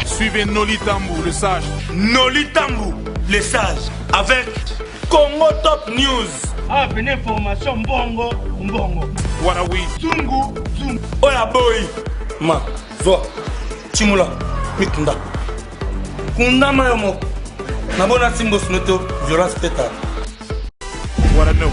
Suivez Noli Tambou, le sage. Noli Tambou, le sage, avec Congo Top News. Ah, une information bongo. What are we? Zungu. Oya boy. Ma, vo. Chimula, mikunda. Kunda mayomo. Nabona simbo snoto, violence teta. What I know.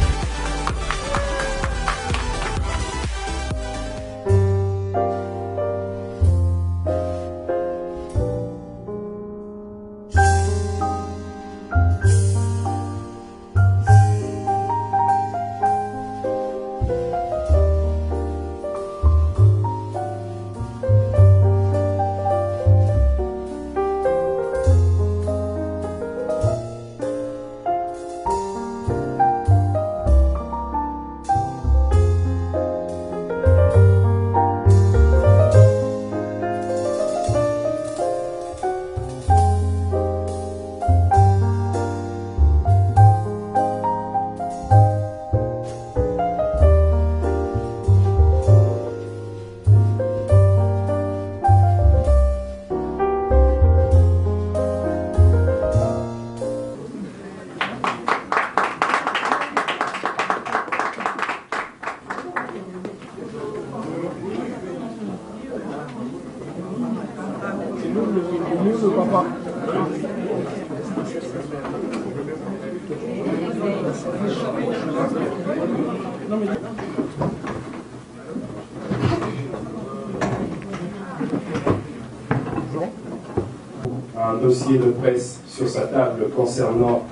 Un dossier de presse sur sa table concernant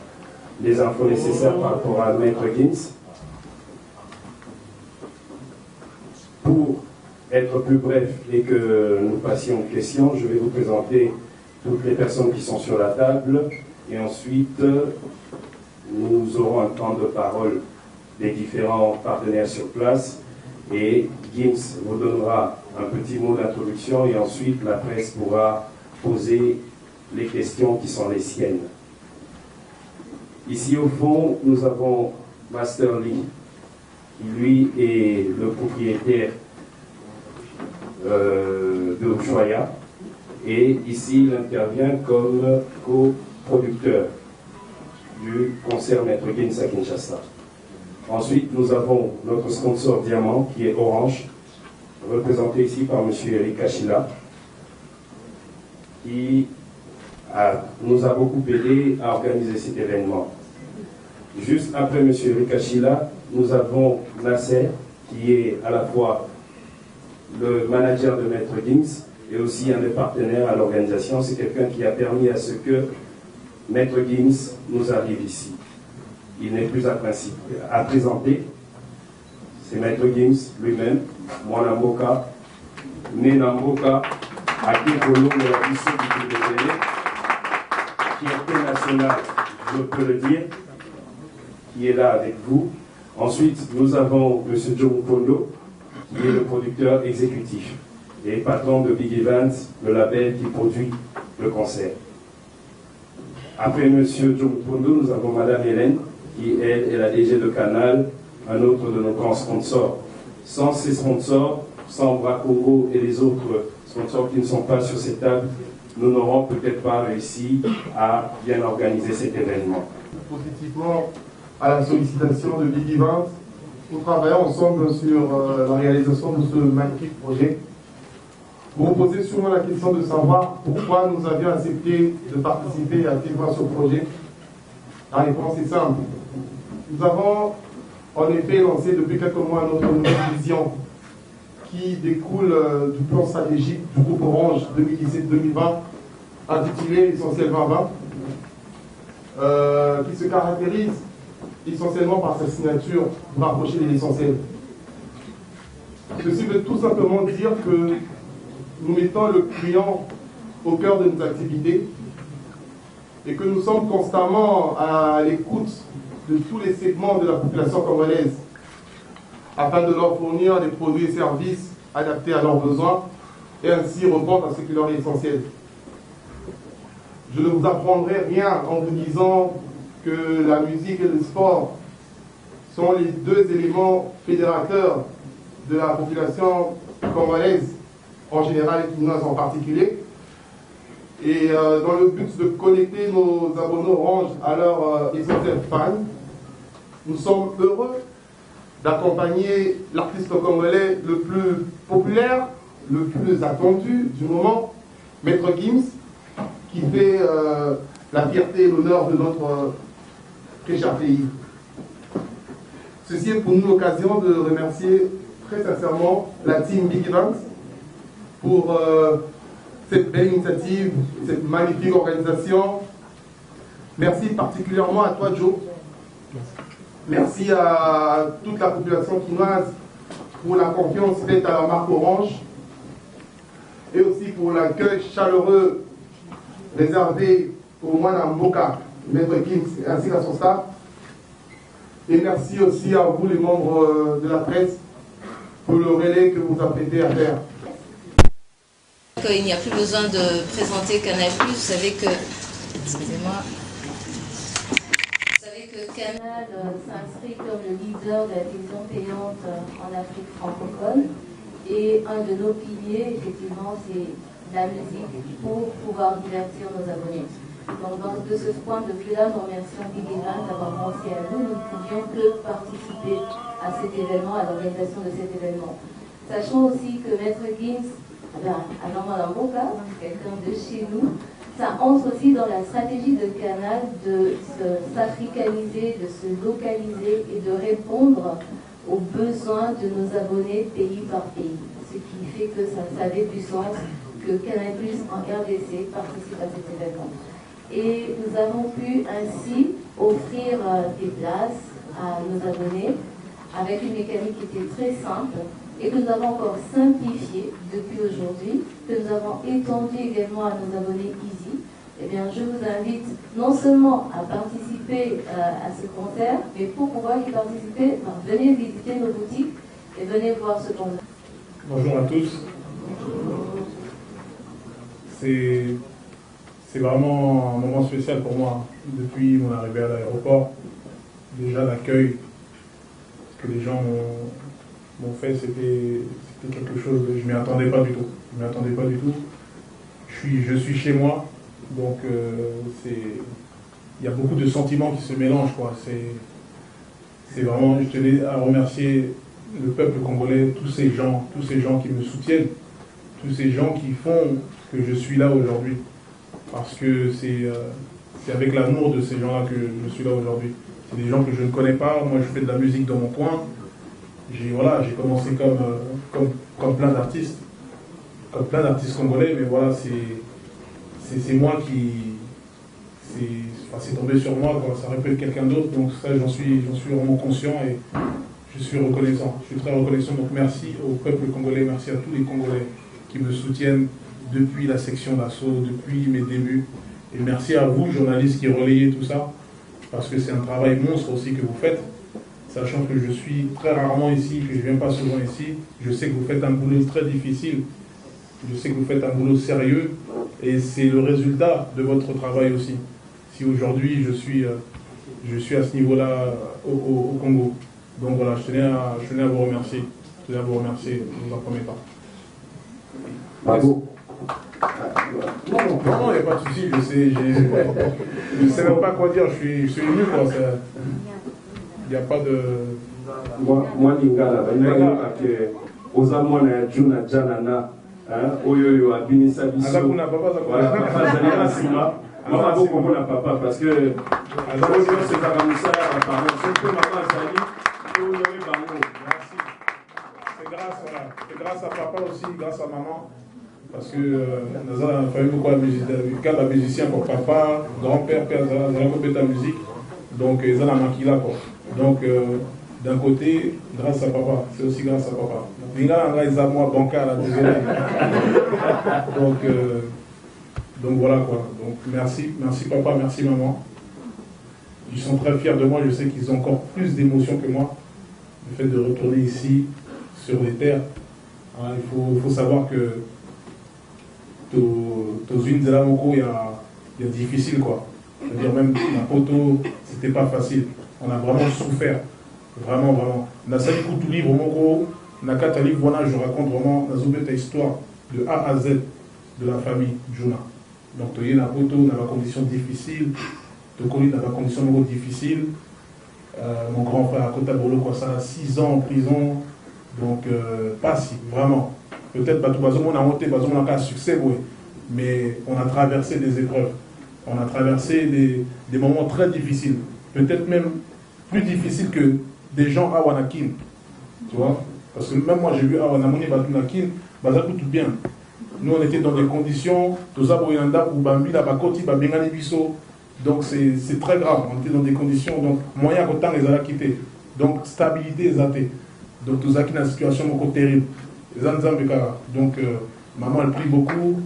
les infos nécessaires par rapport à Maître Gims. Pour être plus bref et que nous passions aux questions, je vais vous présenter toutes les personnes qui sont sur la table et ensuite nous aurons un temps de parole des différents partenaires sur place et Gims vous donnera un petit mot d'introduction et ensuite la presse pourra poser les questions qui sont les siennes. Ici au fond, nous avons Master Lee, qui lui est le propriétaire de Ushuaïa, et ici il intervient comme coproducteur du concert Maître Gims à Kinshasa. Ensuite, nous avons notre sponsor Diamant, qui est Orange, représenté ici par M. Eric Kachila, qui nous a beaucoup aidé à organiser cet événement. Juste après M. Rikachila, nous avons Nasser, qui est à la fois le manager de Maître Gims et aussi un des partenaires à l'organisation. C'est quelqu'un qui a permis à ce que Maître Gims nous arrive ici. Il n'est plus à présenter. C'est Maître Gims lui-même, Mwana Mboka, né Namboka, à Kekolo de la mission du PDG, fierté nationale, je peux le dire, qui est là avec vous. Ensuite, nous avons M. John Kondo, qui est le producteur exécutif et patron de Big Events, le label qui produit le concert. Après M. John Kondo, nous avons Mme Hélène, qui elle est la DG de Canal, un autre de nos grands sponsors. Sans ces sponsors, sans Bras Congo et les autres sponsors qui ne sont pas sur cette table, nous n'aurons peut-être pas réussi à bien organiser cet événement. Positivement à la sollicitation de Big Events, nous travaillons ensemble sur la réalisation de ce magnifique projet. Vous vous posez sûrement la question de savoir pourquoi nous avions accepté de participer activement à ce projet. La réponse est simple. Nous avons en effet lancé depuis quelques mois notre nouvelle vision qui découle du plan stratégique du groupe Orange 2017-2020 intitulé Essentiel 2020 qui se caractérise essentiellement par sa signature pour rapprocher de l'essentiel. Ceci veut tout simplement dire que nous mettons le client au cœur de nos activités et que nous sommes constamment à l'écoute de tous les segments de la population congolaise afin de leur fournir des produits et services adaptés à leurs besoins et ainsi répondre à ce qui leur est essentiel. Je ne vous apprendrai rien en vous disant que la musique et le sport sont les deux éléments fédérateurs de la population congolaise en général et quinoise en particulier. Et dans le but de connecter nos abonnés Orange à leurs essentiels fans, nous sommes heureux d'accompagner l'artiste congolais le plus populaire, le plus attendu du moment, Maître Gims, qui fait la fierté et l'honneur de notre très cher pays. Ceci est pour nous l'occasion de remercier très sincèrement la team Big Events pour cette belle initiative, cette magnifique organisation. Merci particulièrement à toi, Joe. Merci à toute la population quinoise pour la confiance faite à la marque Orange et aussi pour l'accueil chaleureux réservé au moine Mboka, Maître Gims, ainsi qu'à son staff. Et merci aussi à vous, les membres de la presse, pour le relais que vous apprêtez à faire. Il n'y a plus besoin de présenter Canal+. Vous savez que, excusez-moi, Canal s'inscrit comme le leader de la télévision payante en Afrique francophone. Et un de nos piliers, effectivement, c'est la musique pour pouvoir divertir nos abonnés. Donc, de ce point de vue-là, nous remercions Big Events d'avoir pensé à nous. Nous ne pouvions que participer à cet événement, à l'organisation de cet événement. Sachant aussi que Maître Gims, alors Madame Boka, quelqu'un de chez nous, ça entre aussi dans la stratégie de Canal de s'africaniser, de se localiser et de répondre aux besoins de nos abonnés pays par pays. Ce qui fait que ça avait du sens que Canal+ en RDC participe à cet événement. Et nous avons pu ainsi offrir des places à nos abonnés avec une mécanique qui était très simple et que nous avons encore simplifié depuis aujourd'hui, que nous avons étendu également à nos abonnés Easy. Eh bien, je vous invite non seulement à participer à ce concert, mais pour pouvoir y participer, venez visiter nos boutiques et venez voir ce qu'on a. Bonjour à tous. C'est vraiment un moment spécial pour moi depuis mon arrivée à l'aéroport. Déjà l'accueil que les gens m'ont fait, c'était quelque chose, je ne m'y attendais pas du tout. Je suis chez moi, donc il y a beaucoup de sentiments qui se mélangent, quoi. C'est vraiment, je tenais à remercier le peuple congolais, tous ces gens qui me soutiennent, tous ces gens qui font que je suis là aujourd'hui. Parce que c'est avec l'amour de ces gens-là que je suis là aujourd'hui. C'est des gens que je ne connais pas. Moi, je fais de la musique dans mon coin. J'ai commencé comme plein d'artistes congolais, mais voilà, c'est moi qui... C'est tombé sur moi, quoi. Ça aurait pu être quelqu'un d'autre, donc ça, j'en suis vraiment conscient et je suis reconnaissant. Je suis très reconnaissant, donc merci au peuple congolais, merci à tous les Congolais qui me soutiennent depuis la section d'assaut, depuis mes débuts. Et merci à vous, journalistes, qui relayez tout ça, parce que c'est un travail monstre aussi que vous faites, sachant que je suis très rarement ici, que je ne viens pas souvent ici. Je sais que vous faites un boulot très difficile, je sais que vous faites un boulot sérieux, et c'est le résultat de votre travail aussi. Si aujourd'hui je suis à ce niveau-là au Congo. Donc voilà, je tenais à vous remercier. Je tenais à vous remercier dans un premier temps. Bravo. Non, il n'y a pas de souci, je sais même pas quoi dire, je suis ému, quoi. Il n'y a pas de... Moi, Lingala, oza mwana juna janana, oyoyo abinisa biso. Azakuna papa, voilà, papa zali na sima. Moi, beaucoup mon papa parce que azakuna c'est comme ça la parole. C'est que maman zali oyoyo bango. Merci. C'est grâce à papa aussi, grâce à maman. Parce que nous avons fait beaucoup de musique, quand la musicien pour papa, grand-père, père, nous avons fait la musique, donc ils ont la maquilla, quoi. Donc d'un côté, grâce à papa, c'est aussi grâce à papa. Ils ont moi bancaire là, désolé. Donc voilà quoi. Donc merci papa, merci maman. Ils sont très fiers de moi, je sais qu'ils ont encore plus d'émotions que moi. Le fait de retourner ici, sur les terres. Alors, il faut savoir que aux unes de la Moko, il y a difficile, quoi. C'est-à-dire même la photo, c'était pas facile. On a vraiment souffert. Vraiment. On a 5 coups de livre au Moko, Nakata livre, voilà, je raconte vraiment la histoire de A à Z de la famille Juna. Donc, tu as dans des conditions difficiles, tu connais dans des conditions difficiles. Mon grand frère à Kota Bolo, quoi, ça, 6 ans en prison. Donc, pas si, vraiment. Peut-être que on a monté, on a un succès, oui. Mais on a traversé des épreuves. On a traversé des moments très difficiles. Peut-être même plus difficiles que des gens à Wanakin. Tu vois? Parce que même moi, j'ai vu à Wanamoni, Batunakin, ça tout bien. Nous, on était dans des conditions, tout ça, Boyanda, ou Bambi, la Bakoti, Babengani Bisso. Donc, c'est très grave. On était dans des conditions, donc, moyen qu'autant les a quittés. Donc, stabilité, les athées. Donc, tout ça qui est dans une situation beaucoup terrible. Donc, maman, elle prie beaucoup.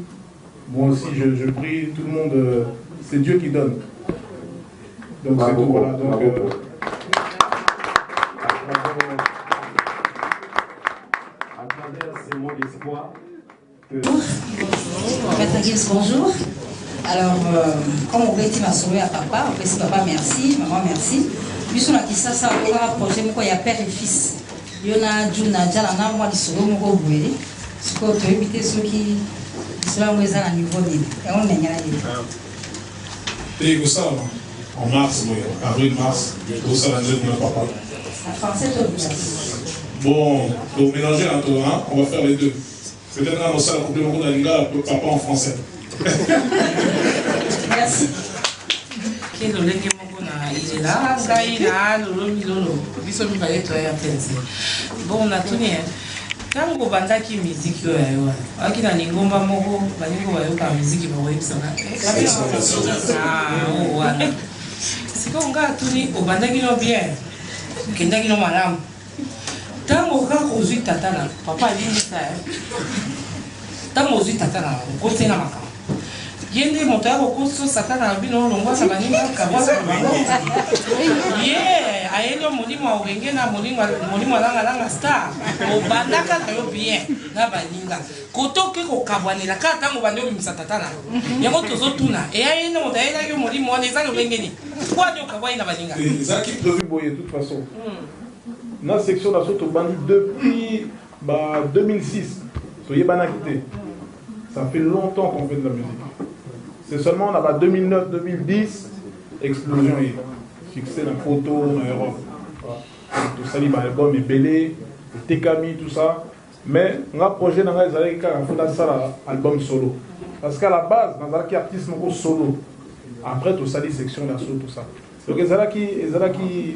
Moi aussi, je prie. Tout le monde, c'est Dieu qui donne. Donc, c'est tout. Voilà. Donc, à travers ces mots d'espoir, bonjour. Alors, comme on veut m'a sauvé à papa, on peut papa merci, maman merci. Puis on a dit ça, on a un projet, il y a père et fils. Il y a Juna, Jalana, moi, ils sont au Boué. Ce qu'on peut éviter ceux qui sont à niveau de et on est et ça, en mars, avril-mars, tout ça, la papa. Bon, donc mélanger un tour, hein, on va faire les deux. Peut-être là, on va la complément de la papa en français. Merci. Bon, on a tourné. Quand on va la musique, on a une gomba moko, la musique, c'est qu'on a tourné au bandagino bien, Kendagino madame. Tant qu'on a reçu Tatana, papa dit ça. Tant qu'on a reçu Tatana, on continue à marquer. Yende monta au costo satana bino longwa sabaninga kabwa yeah ayenyo mulimo awenge na mulimo langa star obandaka kayo bien na baninga koto ke ko kabwanela ka tango bando bimisatana yango tozotuna e ayeno monta ayena yo mulimo on ezali obengeni kwa nyo kabwa ina baninga ezaki prévu boye de toute façon na section la soto bandi depuis 2006 soyez banakité ça fait longtemps qu'on fait de la musique. C'est seulement on a 2009-2010, explosion et succès dans la photo, dans l'Europe. Tout ça, l'album est belé, le Tekami, tout ça. Mais on a un projet dans l'album solo. Parce qu'à la base, dans un artiste solo, après tout ça, les sections d'assaut, tout ça. Donc qui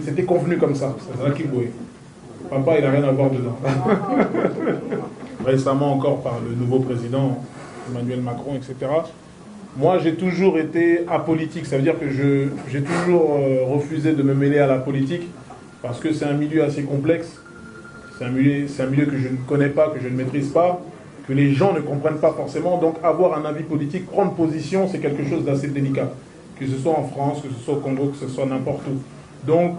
c'était convenu comme ça. Qui papa, il n'a rien à voir dedans. Récemment encore par le nouveau président Emmanuel Macron, etc. Moi, j'ai toujours été apolitique. Ça veut dire que j'ai toujours refusé de me mêler à la politique parce que c'est un milieu assez complexe. C'est un milieu que je ne connais pas, que je ne maîtrise pas, que les gens ne comprennent pas forcément. Donc, avoir un avis politique, prendre position, c'est quelque chose d'assez délicat. Que ce soit en France, que ce soit au Congo, que ce soit n'importe où. Donc,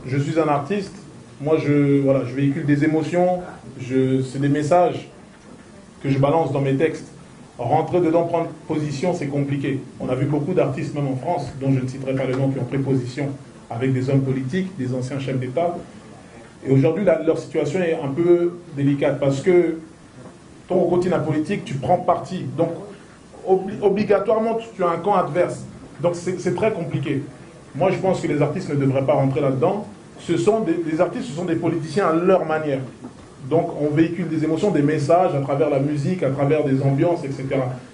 je suis un artiste. Moi, je véhicule des émotions. C'est des messages que je balance dans mes textes. Rentrer dedans, prendre position, c'est compliqué. On a vu beaucoup d'artistes, même en France, dont je ne citerai pas le nom, qui ont pris position avec des hommes politiques, des anciens chefs d'État. Et aujourd'hui, leur situation est un peu délicate parce que, ton côté la politique, tu prends parti. Donc, obligatoirement, tu as un camp adverse. Donc, c'est très compliqué. Moi, je pense que les artistes ne devraient pas rentrer là-dedans. Les artistes, ce sont des politiciens à leur manière. Donc on véhicule des émotions, des messages à travers la musique, à travers des ambiances, etc.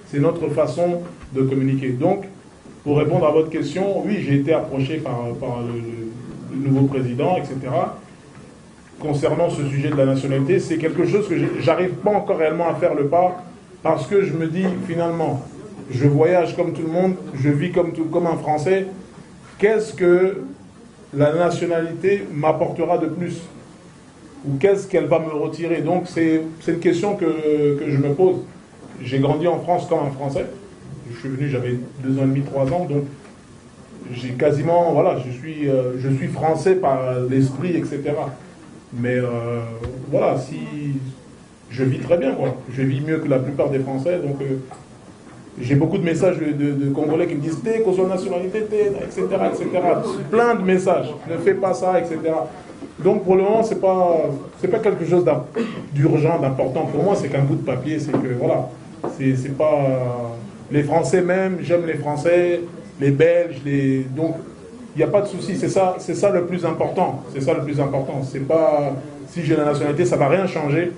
C'est notre façon de communiquer. Donc, pour répondre à votre question, oui, j'ai été approché par le nouveau président, etc. Concernant ce sujet de la nationalité, c'est quelque chose que j'arrive pas encore réellement à faire le pas, parce que je me dis, finalement, je voyage comme tout le monde, je vis comme un Français, qu'est-ce que la nationalité m'apportera de plus ? Ou qu'est-ce qu'elle va me retirer? Donc c'est une question que je me pose. J'ai grandi en France comme un Français. Je suis venu, j'avais 2 ans et demi, 3 ans, donc j'ai quasiment, voilà, je suis français par l'esprit, etc. Mais voilà, si je vis très bien, quoi. Je vis mieux que la plupart des Français, donc j'ai beaucoup de messages de Congolais qui me disent « T'es, qu'on soit nationalité, t'es, etc. etc. » Plein de messages. « Ne fais pas ça, etc. » Donc pour le moment, c'est pas quelque chose d'urgent, d'important. Pour moi, c'est qu'un bout de papier, c'est que voilà, c'est pas les Français même, j'aime les Français, les Belges, donc il n'y a pas de souci, c'est ça le plus important. C'est ça le plus important. C'est pas si j'ai la nationalité, ça va rien changer.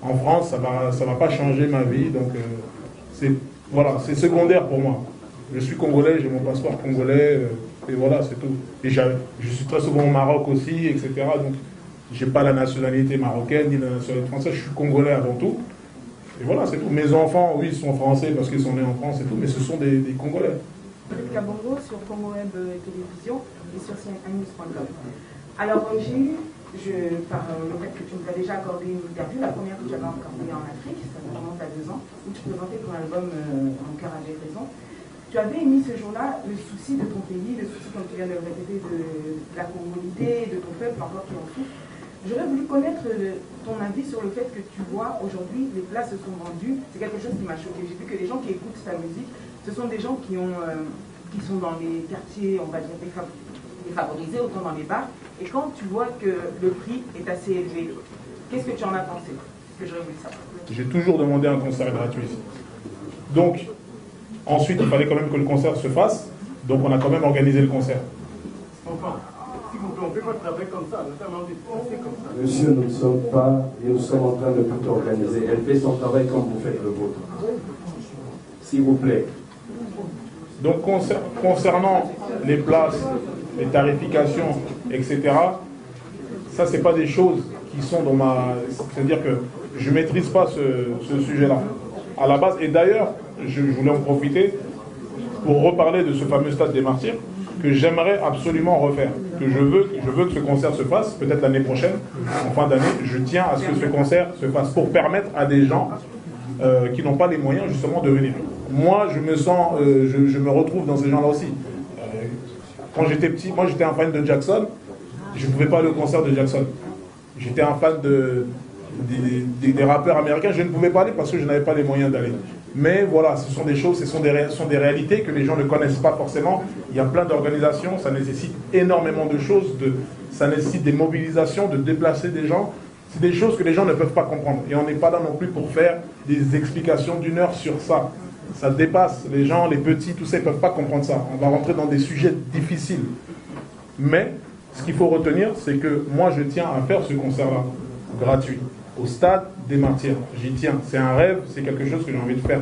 En France, ça va pas changer ma vie, donc voilà, c'est secondaire pour moi. Je suis congolais, j'ai mon passeport congolais, et voilà, c'est tout. Et je suis très souvent au Maroc aussi, etc. Donc, j'ai pas la nationalité marocaine ni la nationalité française, je suis congolais avant tout. Et voilà, c'est tout. Mes enfants, oui, ils sont français parce qu'ils sont nés en France et tout, mais ce sont des Congolais. Kabongo sur Congo Web Télévision et sur cnews.com. Alors, j'ai eu, par le fait que tu nous as déjà accordé une interview, la première que tu avais accordée en Afrique, ça remonte à 2 ans, où tu présentais ton album Mon cœur avait raison. Tu avais émis ce jour-là le souci de ton pays, le souci, comme tu viens de le répéter, de la congolité, de ton peuple encore qui en souffre. J'aurais voulu connaître ton avis sur le fait que tu vois aujourd'hui les places se sont vendues. C'est quelque chose qui m'a choqué. J'ai vu que les gens qui écoutent ta musique, ce sont des gens qui sont dans les quartiers, on va dire, défavorisés, autant dans les bars. Et quand tu vois que le prix est assez élevé, qu'est-ce que tu en as pensé? C'est ce que j'aurais voulu savoir. J'ai toujours demandé un concert gratuit. Donc, ensuite, il fallait quand même que le concert se fasse. Donc, on a quand même organisé le concert. Enfin, s'il vous plaît, on ne peut pas travailler comme ça. Notamment des Français comme ça. Monsieur, nous sommes en train de tout organiser. Elle fait son travail comme vous faites le vôtre. S'il vous plaît. Donc, concernant les places, les tarifications, etc., ça, c'est pas des choses qui sont dans ma... C'est-à-dire que je ne maîtrise pas ce sujet-là. À la base, et d'ailleurs, je voulais en profiter pour reparler de ce fameux stade des Martyrs que j'aimerais absolument refaire. Que je veux que ce concert se fasse, peut-être l'année prochaine, en fin d'année. Je tiens à ce que ce concert se fasse pour permettre à des gens qui n'ont pas les moyens justement de venir. Moi, je me retrouve dans ces gens-là aussi. Quand j'étais petit, moi j'étais un fan de Jackson, je ne pouvais pas aller au concert de Jackson. J'étais un fan des rappeurs américains, je ne pouvais pas aller parce que je n'avais pas les moyens d'aller. Mais voilà, ce sont des choses, ce sont des réalités que les gens ne connaissent pas forcément. Il y a plein d'organisations, ça nécessite énormément de choses, ça nécessite des mobilisations, de déplacer des gens. C'est des choses que les gens ne peuvent pas comprendre. Et on n'est pas là non plus pour faire des explications d'1 heure sur ça. Ça dépasse les gens, les petits, tout ça, ils ne peuvent pas comprendre ça. On va rentrer dans des sujets difficiles. Mais ce qu'il faut retenir, c'est que moi, je tiens à faire ce concert-là, gratuit, au stade des Martyrs. J'y tiens. C'est un rêve, c'est quelque chose que j'ai envie de faire.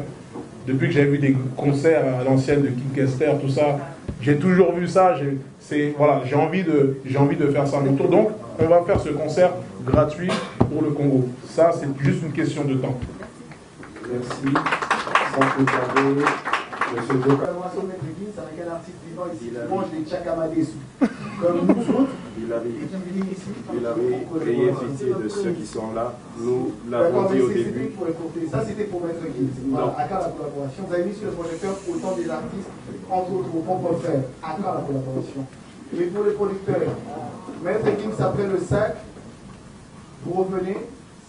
Depuis que j'avais vu des concerts à l'ancienne de King Kester, tout ça, j'ai toujours vu ça. Voilà, j'ai envie de faire ça à mon tour. Donc, on va faire ce concert gratuit pour le Congo. Ça, c'est juste une question de temps. Merci. Sans plus tarder, monsieur Joka. C'est un artiste vivant ici qui mange des tchakamadessous. Comme nous autres, il avait payé pitié de ceux qui sont là. Nous l'avons dit au début. Ça, c'était pour Maître Guide. Voilà, à quand la collaboration. Vous avez mis sur le projecteur autant des artistes, entre autres vos propres frères. À quand la collaboration. Et pour les producteurs, Maître Guide, après le sac, vous revenez,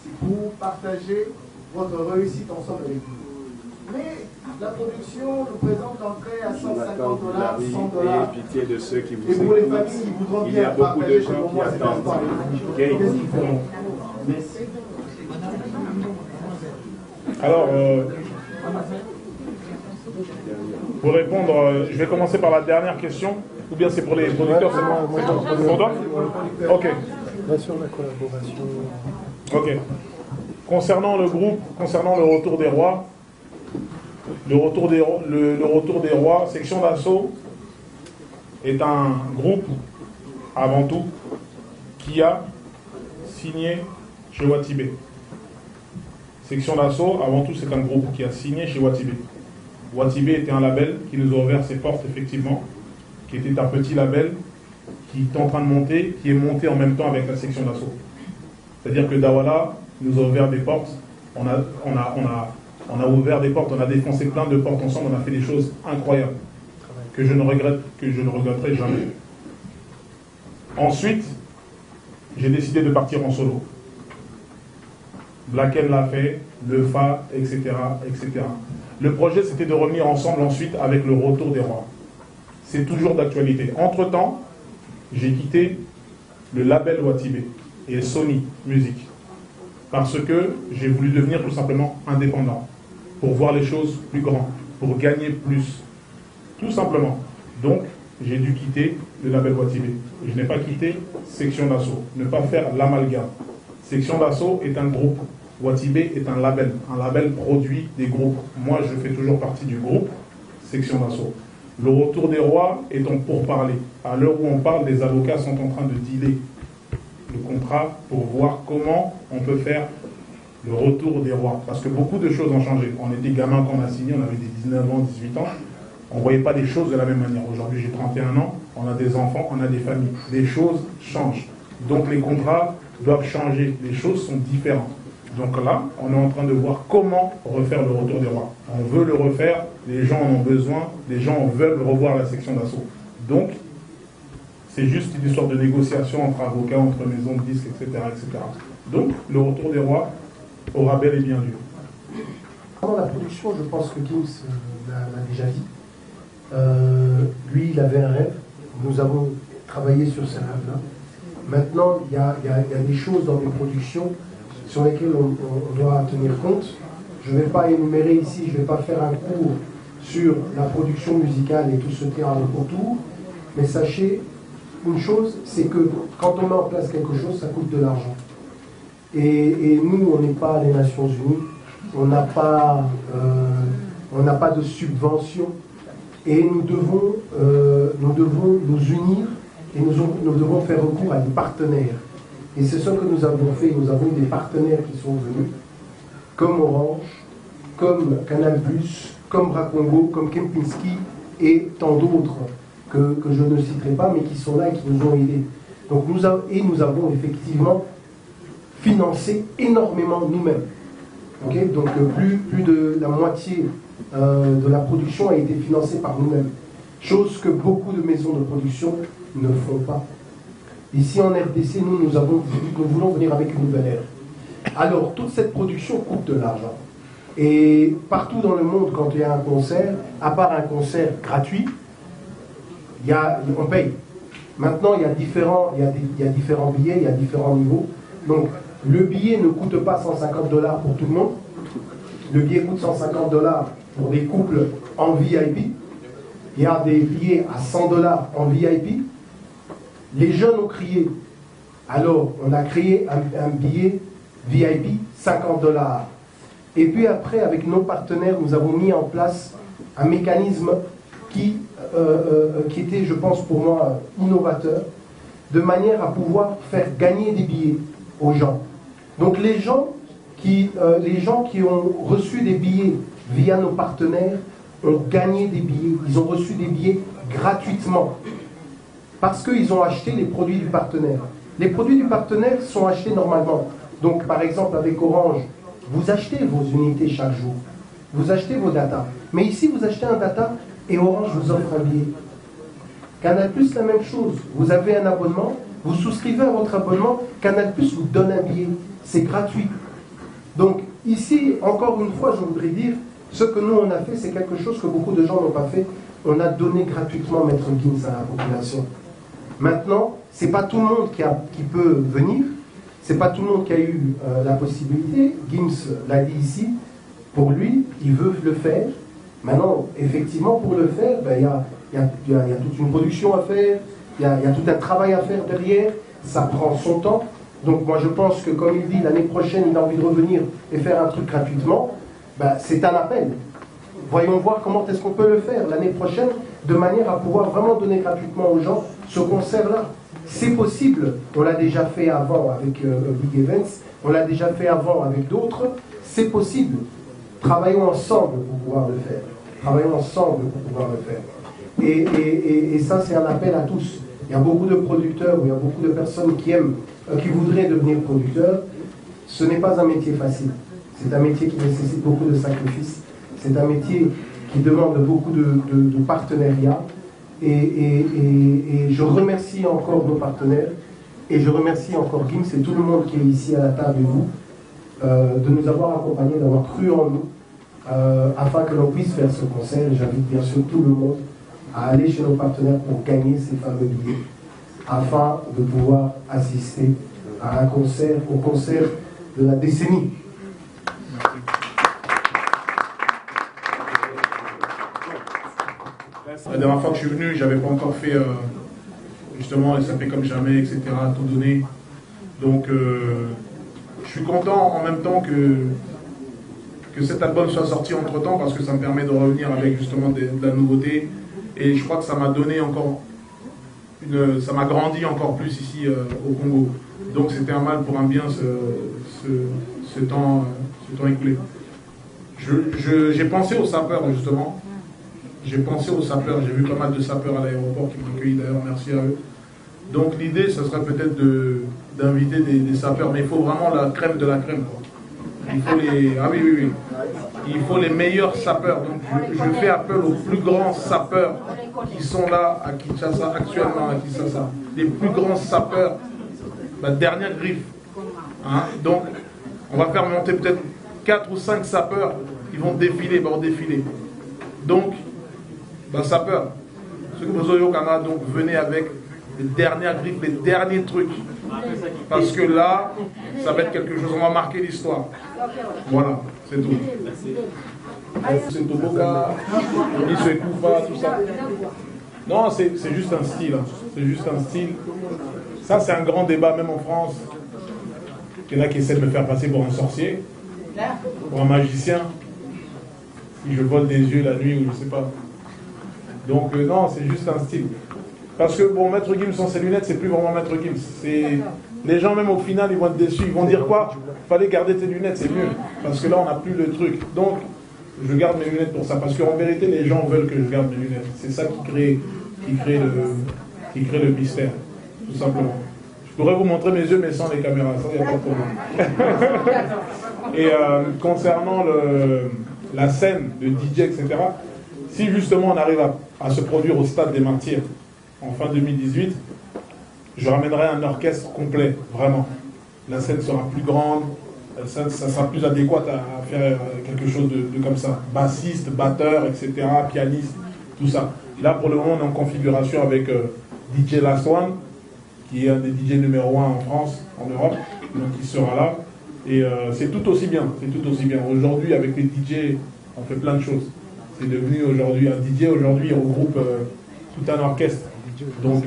c'est pour partager votre réussite ensemble avec vous. Mais la production nous présente l'entrée à $150, $100. Et pitié de ceux qui vous et pour les familles qui voudront il y a bien beaucoup de partager, gens qui moi, c'est attendent. pas Okay. Qu'est-ce qu'ils feront? Merci. Alors, pour répondre, je vais commencer par la dernière question. Ou bien c'est pour les producteurs, c'est pour toi? Ok. Sur la collaboration. Ok. Concernant le groupe, concernant le retour des rois, le retour des rois, Section d'Assaut est un groupe, avant tout, qui a signé chez Watibé. Section d'Assaut, avant tout, c'est un groupe qui a signé chez Watibé. Watibé était un label qui nous a ouvert ses portes, effectivement, qui était un petit label qui est en train de monter, qui est monté en même temps avec la Section d'Assaut. C'est-à-dire que Dawala nous a ouvert des portes, on a ouvert des portes, on a défoncé plein de portes ensemble, on a fait des choses incroyables que je ne regretterai jamais. Ensuite, j'ai décidé de partir en solo. Black M l'a fait, Le Fa, etc., etc. Le projet, c'était de revenir ensemble ensuite avec le retour des rois. C'est toujours d'actualité. Entre-temps, j'ai quitté le label Watibé et Sony Music. Parce que j'ai voulu devenir tout simplement indépendant, pour voir les choses plus grandes, pour gagner plus. Tout simplement. Donc, j'ai dû quitter le label Watibé. Je n'ai pas quitté Section d'Assaut. Ne pas faire l'amalgame. Section d'Assaut est un groupe. Watibé est un label produit des groupes. Moi, je fais toujours partie du groupe Section d'Assaut. Le retour des rois est en pourparlers. À l'heure où on parle, les avocats sont en train de dealer le contrat pour voir comment on peut faire le retour des rois. Parce que beaucoup de choses ont changé. On était gamins quand on a signé, on avait des 19 ans, 18 ans. On ne voyait pas les choses de la même manière. Aujourd'hui, j'ai 31 ans, on a des enfants, on a des familles. Les choses changent. Donc les contrats doivent changer. Les choses sont différentes. Donc là, on est en train de voir comment refaire le retour des rois. On veut le refaire, les gens en ont besoin, les gens veulent revoir la section d'assaut. Donc, c'est juste une histoire de négociation entre avocats, entre maisons de disques, etc., etc. Donc, le retour des rois aura bel et bien lieu. Pendant la production, je pense que Gims l'a déjà dit. Lui, il avait un rêve. Nous avons travaillé sur ce rêve-là. Maintenant, il y a des choses dans les productions sur lesquelles on doit tenir compte. Je ne vais pas énumérer ici, je ne vais pas faire un cours sur la production musicale et tout ce qui est autour, mais sachez une chose, c'est que quand on met en place quelque chose, ça coûte de l'argent. Et nous, on n'est pas les Nations Unies, on n'a pas de subvention, et nous devons nous unir, et nous devons faire recours à des partenaires. Et c'est ce que nous avons fait. Nous avons des partenaires qui sont venus, comme Orange, comme Canal+, comme Racongo, comme Kempinski et tant d'autres que je ne citerai pas, mais qui sont là et qui nous ont aidés. Donc nous avons effectivement financé énormément nous-mêmes. Okay, donc plus de la moitié de la production a été financée par nous-mêmes. Chose que beaucoup de maisons de production ne font pas. Ici en RDC, nous voulons venir avec une nouvelle ère. Alors, toute cette production coûte de l'argent. Et partout dans le monde, quand il y a un concert, à part un concert gratuit, on paye. Maintenant, il y a différents billets, il y a différents niveaux. Donc, le billet ne coûte pas $150 pour tout le monde. Le billet coûte $150 pour des couples en VIP. Il y a des billets à $100 en VIP. Les jeunes ont crié. Alors, on a créé un billet VIP, $50. Et puis après, avec nos partenaires, nous avons mis en place un mécanisme qui était, je pense, pour moi, innovateur, de manière à pouvoir faire gagner des billets aux gens. Donc les gens qui ont reçu des billets via nos partenaires ont gagné des billets. Ils ont reçu des billets gratuitement. Parce qu'ils ont acheté les produits du partenaire. Les produits du partenaire sont achetés normalement. Donc, par exemple, avec Orange, vous achetez vos unités chaque jour. Vous achetez vos datas. Mais ici, vous achetez un data et Orange vous offre un billet. Canal+, la même chose. Vous avez un abonnement, vous souscrivez à votre abonnement, Canal+ vous donne un billet. C'est gratuit. Donc, ici, encore une fois, je voudrais dire, ce que nous, on a fait, c'est quelque chose que beaucoup de gens n'ont pas fait. On a donné gratuitement Maître Gims à la population. Maintenant, ce n'est pas tout le monde qui peut venir, ce n'est pas tout le monde qui a eu la possibilité. Gims l'a dit ici, pour lui, il veut le faire. Maintenant, effectivement, pour le faire, il y a toute une production à faire, il y a tout un travail à faire derrière, ça prend son temps. Donc moi je pense que, comme il dit, l'année prochaine, il a envie de revenir et faire un truc gratuitement, c'est un appel. Voyons voir comment est-ce qu'on peut le faire l'année prochaine, de manière à pouvoir vraiment donner gratuitement aux gens ce concert-là. C'est possible, on l'a déjà fait avant avec Big Events, on l'a déjà fait avant avec d'autres, c'est possible. Travaillons ensemble pour pouvoir le faire. Travaillons ensemble pour pouvoir le faire. Et ça, c'est un appel à tous. Il y a beaucoup de producteurs, il y a beaucoup de personnes qui voudraient devenir producteurs. Ce n'est pas un métier facile. C'est un métier qui nécessite beaucoup de sacrifices. C'est un métier qui demande beaucoup de partenariat. Et je remercie encore nos partenaires. Et je remercie encore Gims et tout le monde qui est ici à la table et vous, de nous avoir accompagnés, d'avoir cru en nous, afin que l'on puisse faire ce concert. Et j'invite bien sûr tout le monde à aller chez nos partenaires pour gagner ces fameux billets. afin de pouvoir assister à un concert, au concert de la décennie. La dernière fois que je suis venu, j'avais pas encore fait justement les SAP comme jamais, etc., tout donné. Donc je suis content en même temps que cet album soit sorti entre temps parce que ça me permet de revenir avec justement de la nouveauté. Et je crois que ça m'a donné encore ça m'a grandi encore plus ici au Congo. Donc c'était un mal pour un bien ce temps écoulé. J'ai pensé aux sapeurs justement. J'ai pensé aux sapeurs, j'ai vu pas mal de sapeurs à l'aéroport qui m'ont accueilli d'ailleurs, merci à eux. Donc l'idée, ce serait peut-être d'inviter des sapeurs, mais il faut vraiment la crème de la crème, quoi. Il faut oui. Il faut les meilleurs sapeurs. Donc je fais appel aux plus grands sapeurs qui sont là à Kinshasa, actuellement à Kinshasa. Les plus grands sapeurs, la dernière griffe. Hein? Donc on va faire monter peut-être 4 ou 5 sapeurs qui vont défiler, Donc, sapeurs, ceux que vous avez au Canada, donc venez avec les dernières griffes, les derniers trucs. Parce que là, ça va être quelque chose, on va marquer l'histoire. Voilà, c'est tout. C'est Toboka, Miss Koufa, tout ça. Non, c'est juste un style. Hein. C'est juste un style. Ça, c'est un grand débat, même en France. Il y en a qui essaient de me faire passer pour un sorcier, pour un magicien. Si je vole des yeux la nuit ou je sais pas. Donc non, c'est juste un style. Parce que bon, Maître Gims sans ses lunettes, c'est plus vraiment Maître Gims. Les gens même au final, ils vont être déçus. Ils vont dire quoi? Fallait garder tes lunettes, c'est mieux. Parce que là, on n'a plus le truc. Donc, je garde mes lunettes pour ça. Parce qu'en vérité, les gens veulent que je garde mes lunettes. C'est ça qui crée le mystère, tout simplement. Je pourrais vous montrer mes yeux, mais sans les caméras. Ça, il n'y a pas de problème. Et concernant la scène de DJ, etc., si justement on arrive à se produire au Stade des Martyrs en fin 2018, je ramènerai un orchestre complet, vraiment. La scène sera plus grande, ça sera plus adéquat à faire quelque chose de comme ça. Bassiste, batteur, etc., pianiste, tout ça. Là, pour le moment, on est en configuration avec DJ Last One, qui est un des DJ numéro 1 en France, en Europe, donc il sera là. Et c'est tout aussi bien, Aujourd'hui, avec les DJ, on fait plein de choses. C'est devenu aujourd'hui, un DJ aujourd'hui regroupe tout un orchestre. Donc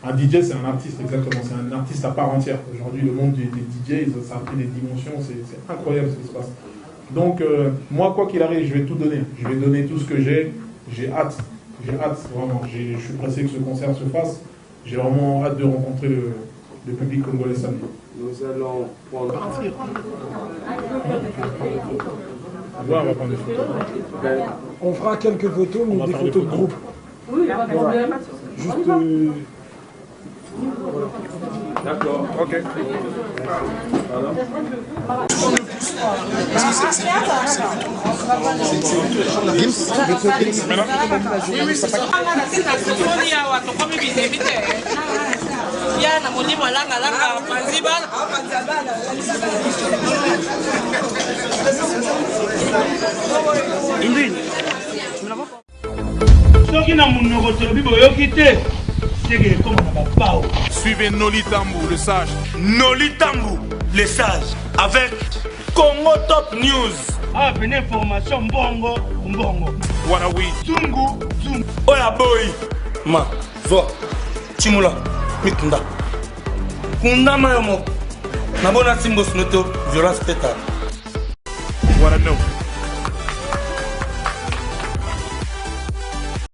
un DJ, c'est un artiste, exactement, c'est un artiste à part entière. Aujourd'hui, le monde des DJ, ça a pris des dimensions, c'est incroyable ce qui se passe. Donc moi, quoi qu'il arrive, je vais tout donner. Je vais donner tout ce que j'ai hâte, vraiment. Je suis pressé que ce concert se fasse. J'ai vraiment hâte de rencontrer le public congolais samedi. Nous allons prendre... Partir. Ouais, on va prendre des photos. On fera quelques photos, mais des photos de groupe. Oui, voilà. Juste... D'accord. Ok. Suivez Noli Tambou, le sage. Noli Tambou, le sage, avec Congo Top News. Ah, une information bongo. What are we? Zungu. Oya boy. Ma, vo. Chimula, mikunda. Kunda mayomo. Nabona simbo snoto, violence teta. What I know.